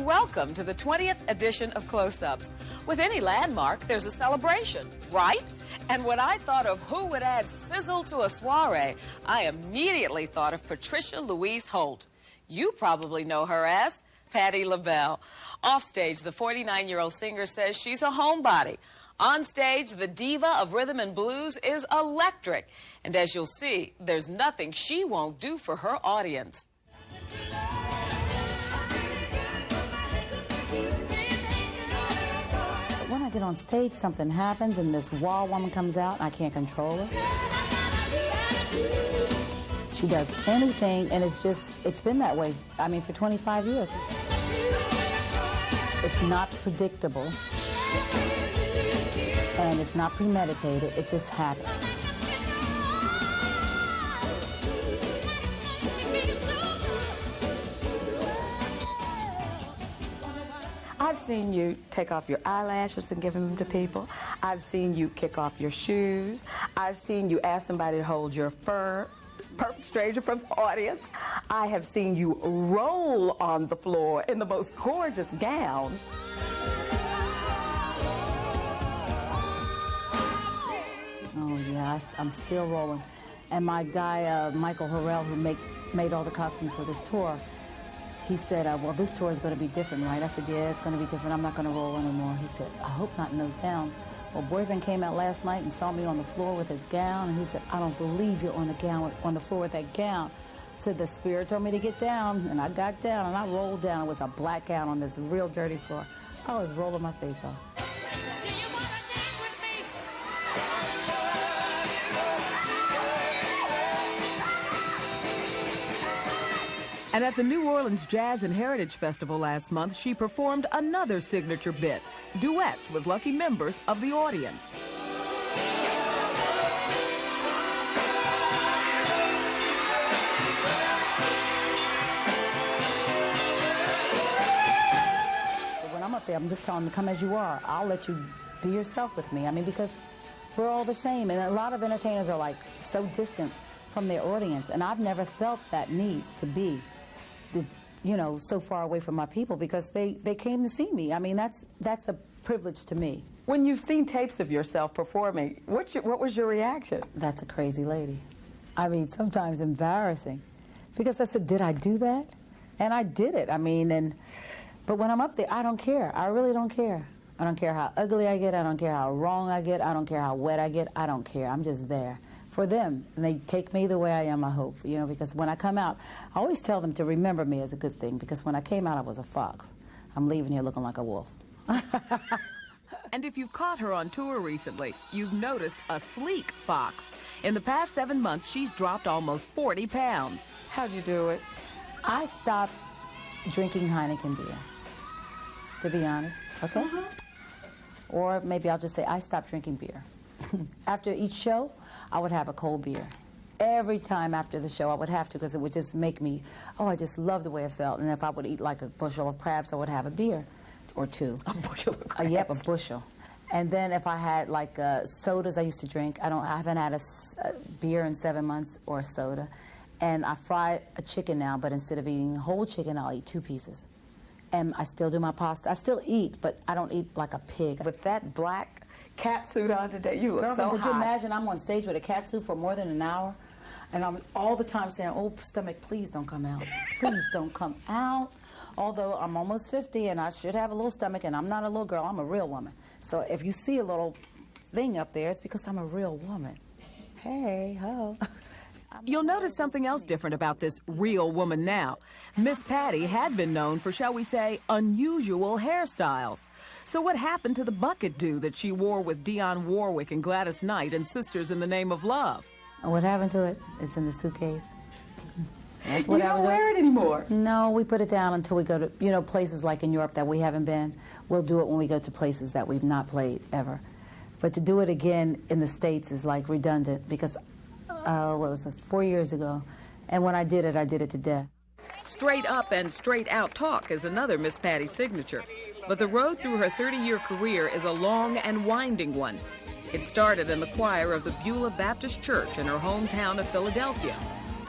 welcome to the 20th edition of Close-Ups. With any landmark, there's a celebration, right? And when I thought of who would add sizzle to a soiree, I immediately thought of Patricia Louise Holte. You probably know her as Patti LaBelle. Offstage, the 49-year-old singer says she's a homebody. On stage, the diva of rhythm and blues is electric. And as you'll see, there's nothing she won't do for her audience. When I get on stage, something happens and this wild woman comes out and I can't control her. She does anything and it's been that way, I mean, for 25 years. It's not predictable and it's not premeditated, it just happens. I've seen you take off your eyelashes and give them to people. I've seen you kick off your shoes. I've seen you ask somebody to hold your fur. Perfect stranger from the audience. I have seen you roll on the floor in the most gorgeous gowns. Oh, yes, I'm still rolling. And my guy, Michael McDonald, who made all the costumes for this tour, he said, well, this tour is going to be different, right? I said, yeah, it's going to be different. I'm not going to roll anymore. He said, I hope not in those gowns. Well, boyfriend came out last night and saw me on the floor with his gown, and he said, I don't believe you're on the floor with that gown. I said, the spirit told me to get down, and I got down, and I rolled down. It was a black gown on this real dirty floor. I was rolling my face off. And at the New Orleans Jazz and Heritage Festival last month, she performed another signature bit, duets with lucky members of the audience. When I'm up there, I'm just telling them, come as you are. I'll let you be yourself with me. I mean, because we're all the same. And a lot of entertainers are like so distant from their audience. And I've never felt that need to be so far away from my people because they came to see me. I mean, that's a privilege to me. When you've seen tapes of yourself performing, what was your reaction? That's a crazy lady. I mean, sometimes embarrassing. Because I said, did I do that? And I did it. I mean, but when I'm up there, I don't care. I really don't care. I don't care how ugly I get. I don't care how wrong I get. I don't care how wet I get. I don't care. I'm just there for them. And they take me the way I am, I hope, because when I come out, I always tell them to remember me as a good thing, because when I came out, I was a fox. I'm leaving here looking like a wolf. And if you've caught her on tour recently, you've noticed a sleek fox. In the past 7 months, she's dropped almost 40 pounds. How'd you do it? I stopped drinking Heineken beer, to be honest, okay? Or maybe I'll just say I stopped drinking beer. After each show, I would have a cold beer. Every time after the show, I would have to, because it would just make me, I just love the way it felt. And if I would eat like a bushel of crabs, I would have a beer or two. A bushel of crabs? Yep, a bushel. And then if I had like sodas I used to drink, I haven't had a beer in 7 months or a soda. And I fry a chicken now, but instead of eating a whole chicken, I'll eat 2 pieces. And I still do my pasta. I still eat, but I don't eat like a pig. With that black cat suit on today, you look so hot. Could you imagine I'm on stage with a cat suit for more than an hour? And I'm all the time saying, oh, stomach, please don't come out. Please don't come out. Although I'm almost 50 and I should have a little stomach, and I'm not a little girl, I'm a real woman. So if you see a little thing up there, it's because I'm a real woman. Hey, ho. You'll notice something else different about this real woman now. Miss Patti had been known for, shall we say, unusual hairstyles. So what happened to the bucket do that she wore with Dionne Warwick and Gladys Knight and Sisters in the Name of Love? What happened to it? It's in the suitcase. That's what you don't wear it anymore? No, we put it down until we go to, places like in Europe that we haven't been. We'll do it when we go to places that we've not played ever. But to do it again in the States is like redundant because, 4 years ago. And when I did it to death. Straight up and straight out talk is another Miss Patti signature. But the road through her 30-year career is a long and winding one. It started in the choir of the Beulah Baptist Church in her hometown of Philadelphia,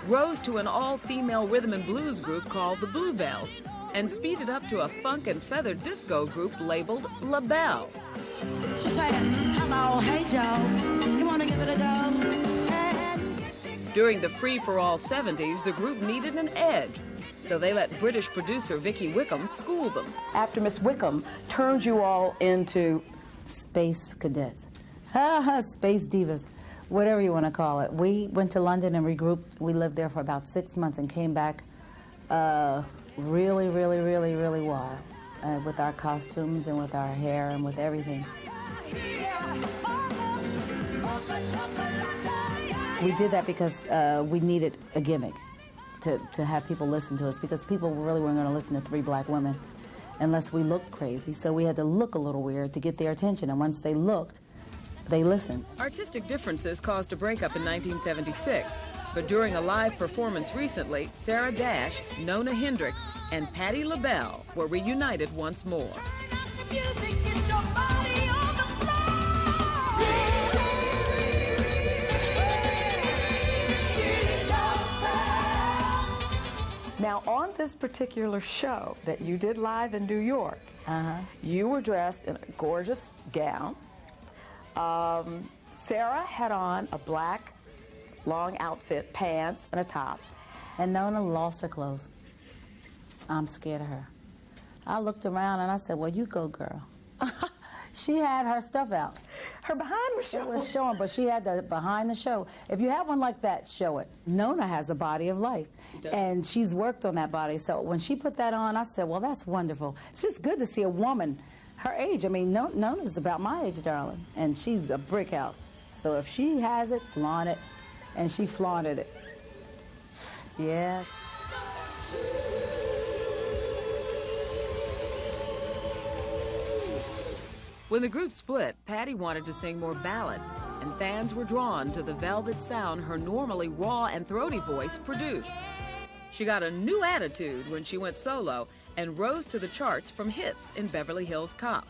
rose to an all-female rhythm and blues group called the Bluebelles, and speeded up to a funk and feather disco group labeled LaBelle. She said, hello, hey Joe, you wanna give it a go? And During the free-for-all 70s, the group needed an edge, so they let British producer Vicky Wickham school them. After Miss Wickham turned you all into Space cadets. Space divas. Whatever you want to call it. We went to London and regrouped. We lived there for about 6 months and came back really, really, really, really wild with our costumes and with our hair and with everything. We did that because we needed a gimmick to have people listen to us, because people really weren't going to listen to 3 black women unless we looked crazy. So we had to look a little weird to get their attention, and once they looked, they listened. Artistic differences caused a breakup in 1976, but during a live performance recently, Sarah Dash, Nona Hendrix, and Patti LaBelle were reunited once more. Now, on this particular show that you did live in New York, you were dressed in a gorgeous gown. Sarah had on a black long outfit, pants, and a top. And Nona lost her clothes. I'm scared of her. I looked around and I said, well, you go, girl. She had her stuff out. Her behind was showing. It was showing, but she had the behind the show. If you have one like that, show it. Nona has a body of life, and she's worked on that body. So when she put that on, I said, well, that's wonderful. It's just good to see a woman her age. I mean, Nona's about my age, darling, and she's a brick house. So if she has it, flaunt it, and she flaunted it. Yeah. When the group split, Patti wanted to sing more ballads, and fans were drawn to the velvet sound her normally raw and throaty voice produced. She got a new attitude when she went solo and rose to the charts from hits in Beverly Hills Cop.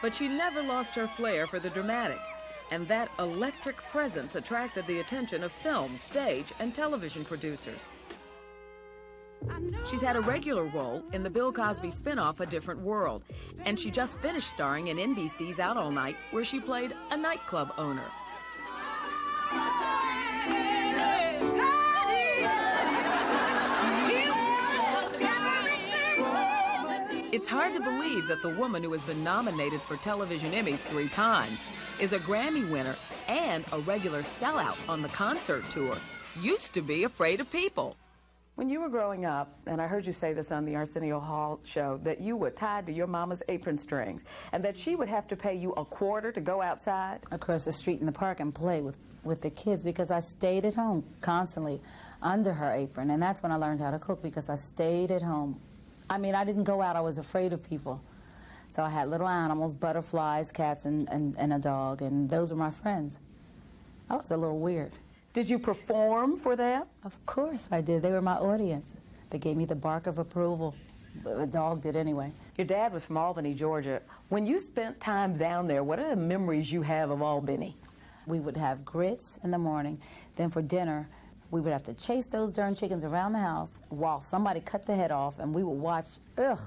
But she never lost her flair for the dramatic, and that electric presence attracted the attention of film, stage, and television producers. She's had a regular role in the Bill Cosby spinoff A Different World, and she just finished starring in NBC's Out All Night, where she played a nightclub owner. It's hard to believe that the woman who has been nominated for television Emmys 3 times is a Grammy winner and a regular sellout on the concert tour used to be afraid of people. When you were growing up, and I heard you say this on the Arsenio Hall show, that you were tied to your mama's apron strings, and that she would have to pay you $0.25 to go outside? Across the street in the park and play with the kids, because I stayed at home constantly under her apron, and that's when I learned how to cook, because I stayed at home. I mean, I didn't go out. I was afraid of people. So I had little animals, butterflies, cats, and a dog, and those were my friends. I was a little weird. Did you perform for them? Of course I did. They were my audience. They gave me the bark of approval. The dog did anyway. Your dad was from Albany, Georgia. When you spent time down there, what are the memories you have of Albany? We would have grits in the morning. Then for dinner, we would have to chase those darn chickens around the house while somebody cut the head off, and we would watch, ugh.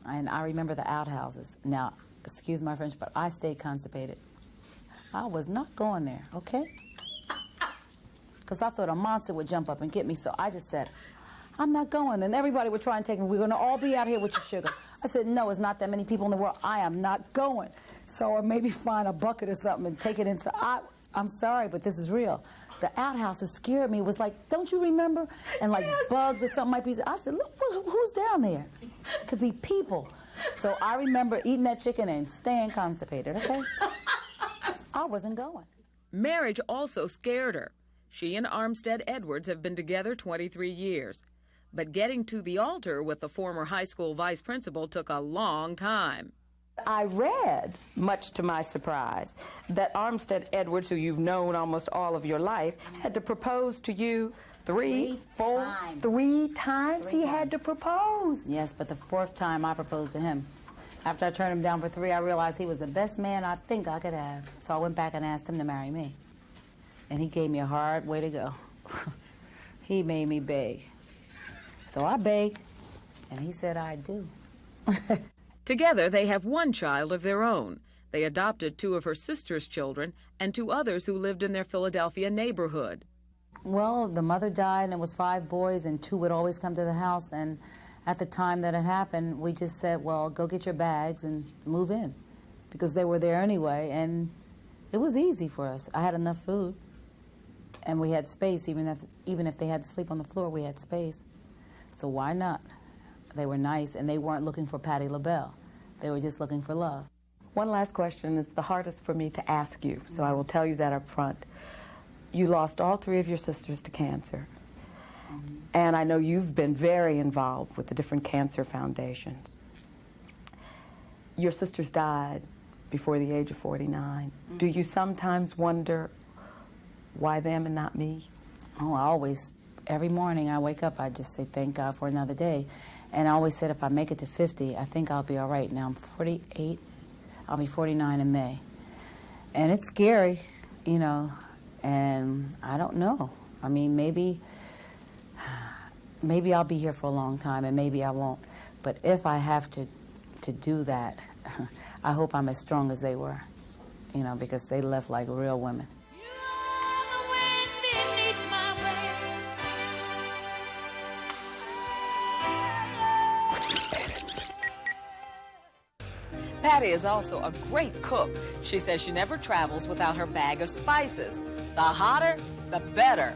And I remember the outhouses. Now, excuse my French, but I stayed constipated. I was not going there, okay? Because I thought a monster would jump up and get me, so I just said, I'm not going. And everybody would try and take me. We're going to all be out here with your sugar. I said, no, it's not that many people in the world. I am not going. So, or maybe find a bucket or something and take it inside. I'm sorry, but this is real. The outhouses scared me. It was like, don't you remember? And like bugs or something might be. I said, look, who's down there? It could be people. So I remember eating that chicken and staying constipated, okay? I wasn't going. Marriage also scared her. She and Armstead Edwards have been together 23 years. But getting to the altar with the former high school vice principal took a long time. I read, much to my surprise, that Armstead Edwards, who you've known almost all of your life, had to propose to you three times he had to propose. Yes, but the 4th time I proposed to him. After I turned him down for 3, I realized he was the best man I think I could have. So I went back and asked him to marry me. And he gave me a hard way to go. He made me beg. So I begged, And he said, I do. Together, they have one child of their own. They adopted 2 of her sister's children and 2 others who lived in their Philadelphia neighborhood. Well, the mother died, and it was 5 boys, and 2 would always come to the house. And at the time that it happened, we just said, well, go get your bags and move in, because they were there anyway, and it was easy for us. I had enough food, and we had space. Even if they had to sleep on the floor, we had space. So why not? They were nice, and they weren't looking for Patti LaBelle. They were just looking for love. One last question. It's the hardest for me to ask you, so I will tell you that up front. You lost all 3 of your sisters to cancer. And I know you've been very involved with the different cancer foundations. Your sisters died before the age of 49. Do you sometimes wonder why them and not me? Oh, I always, every morning I wake up, I just say, thank God for another day. And I always said, if I make it to 50, I think I'll be all right. Now I'm 48, I'll be 49 in May. And it's scary, you know, and I don't know. I mean, maybe I'll be here for a long time, and maybe I won't. But if I have to do that, I hope I'm as strong as they were, you know, because they left like real women. Patti is also a great cook. She says she never travels without her bag of spices. The hotter, the better.